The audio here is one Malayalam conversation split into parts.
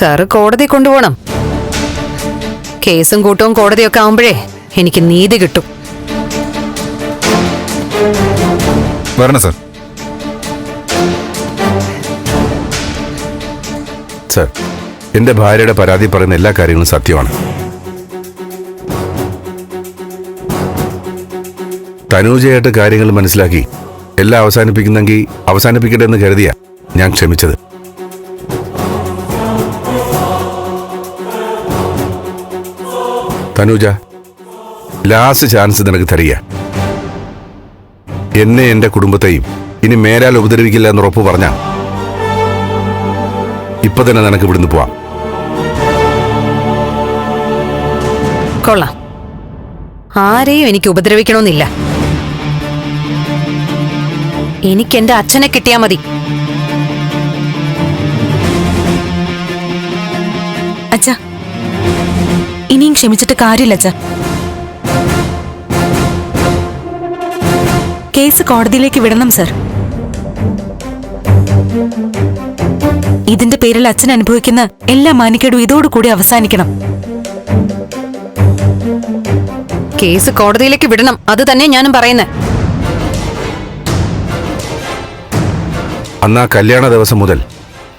സാറ് കോടതി കൊണ്ടുപോകണം. കേസും കൂട്ടവും കോടതിയൊക്കെ ആവുമ്പോഴേ എനിക്ക് നീതി കിട്ടും. വരണം സർ. സർ, എന്റെ ഭാര്യയുടെ പരാതി പറയുന്ന എല്ലാ കാര്യങ്ങളും സത്യമാണ്. തനൂജയായിട്ട് കാര്യങ്ങൾ മനസ്സിലാക്കി എല്ലാം അവസാനിപ്പിക്കുന്നെങ്കിൽ അവസാനിപ്പിക്കട്ടെ എന്ന് കരുതിയാ ഞാൻ ക്ഷമിച്ചത്. തനൂജ, ലാസ്റ്റ് ചാൻസ് നിനക്ക് തരിക. എന്നെ എന്റെ കുടുംബത്തെയും ഇനി മേലാൽ ഉപദ്രവിക്കില്ല എന്ന് ഉറപ്പ് പറഞ്ഞ ഇപ്പൊ തന്നെ നിനക്ക് ഇവിടുന്ന് പോവാം. കൊള്ളാം. ആരെയും എനിക്ക് ഉപദ്രവിക്കണമെന്നില്ല. എനിക്ക് എന്റെ അച്ഛനെ കിട്ടിയാ മതി. അച്ഛാ, ഇനിയും ക്ഷമിച്ചിട്ട് കാര്യമില്ല അച്ഛാ. കേസ് കോടതിയിലേക്ക് വിടണം സർ. ഇതിന്റെ പേരിൽ അച്ഛൻ അനുഭവിക്കുന്ന എല്ലാ മാനിക്കേടും ഇതോടുകൂടി അവസാനിക്കണം. കേസ് കോടതിയിലേക്ക് വിടണം, അത് തന്നെ ഞാനും പറയുന്നേ. അന്ന് ആ കല്യാണ ദിവസം മുതൽ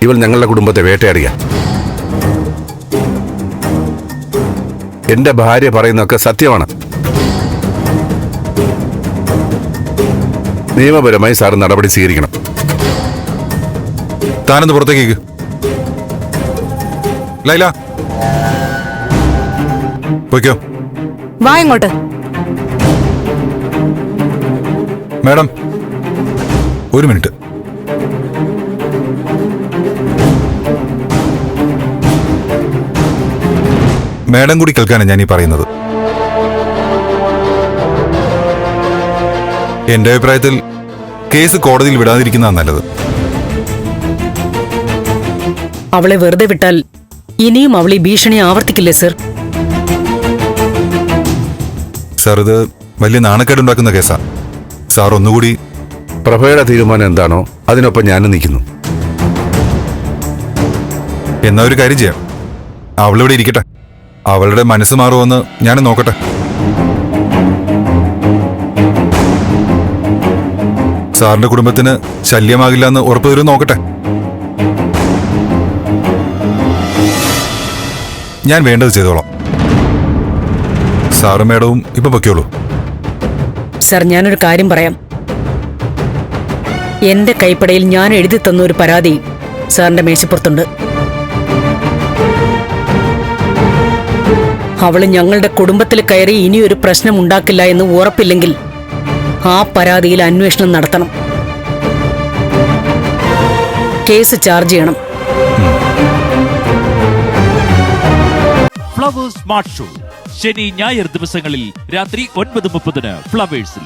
ഇവൾ ഞങ്ങളുടെ കുടുംബത്തെ വേട്ടയാടിയ. എന്റെ ഭാര്യ പറയുന്നതൊക്കെ സത്യമാണ്. നിയമപരമായി സാർ നടപടി സ്വീകരിക്കണം. താനൊന്ന് പുറത്തേക്ക്. ലൈല, പോയിക്കോ. വാ ഇങ്ങോട്ട്. മാഡം, ഒരു മിനിറ്റ്. മാഡം കൂടി കേൾക്കാനാണ് ഞാൻ ഈ പറയുന്നത്. എന്റെ അഭിപ്രായത്തിൽ കേസ് കോടതിയിൽ വിടാതിരിക്കുന്നതാണ് നല്ലത്. അവളെ വെറുതെ വിട്ടാൽ ഇനിയും അവൾ ഈ ഭീഷണി ആവർത്തിക്കില്ലേ സർ? സാർ, ഇത് വലിയ നാണക്കേടുണ്ടാക്കുന്ന കേസാ. സാർ ഒന്നുകൂടി. പ്രഭയുടെ തീരുമാനം എന്താണോ അതിനൊപ്പം ഞാനും നിൽക്കുന്നു. എന്നാ ഒരു കാര്യം ചെയ്യാം, അവളിവിടെ ഇരിക്കട്ടെ. അവളുടെ മനസ്സ് മാറുമെന്ന് ഞാൻ നോക്കട്ടെ. സാറിന്റെ കുടുംബത്തിന് ശല്യമാകില്ല എന്ന് ഉറപ്പ് തരും, നോക്കട്ടെ. ഞാൻ വേണ്ടത് ചെയ്തോളാം. സാറും മേഡവും ഇപ്പൊ പൊയ്ക്കോളൂ. സർ, ഞാനൊരു കാര്യം പറയാം. എന്റെ കൈപ്പടയിൽ ഞാൻ എഴുതി തന്ന ഒരു പരാതി സാറിന്റെ മേശപ്പുറത്തുണ്ട്. അവള് ഞങ്ങളുടെ കുടുംബത്തിൽ കയറി ഇനിയൊരു പ്രശ്നം ഉണ്ടാക്കില്ല എന്ന് ഉറപ്പില്ലെങ്കിൽ ആ പരാതിയിൽ അന്വേഷണം നടത്തണം. കേസ് ചാർജ് ചെയ്യണം. ഫ്ലവേഴ്സ് സ്മാർട്ട് ഷോ ശനി ഞായർ ദിവസങ്ങളിൽ രാത്രി 9:30 ഫ്ലവേഴ്സിൽ.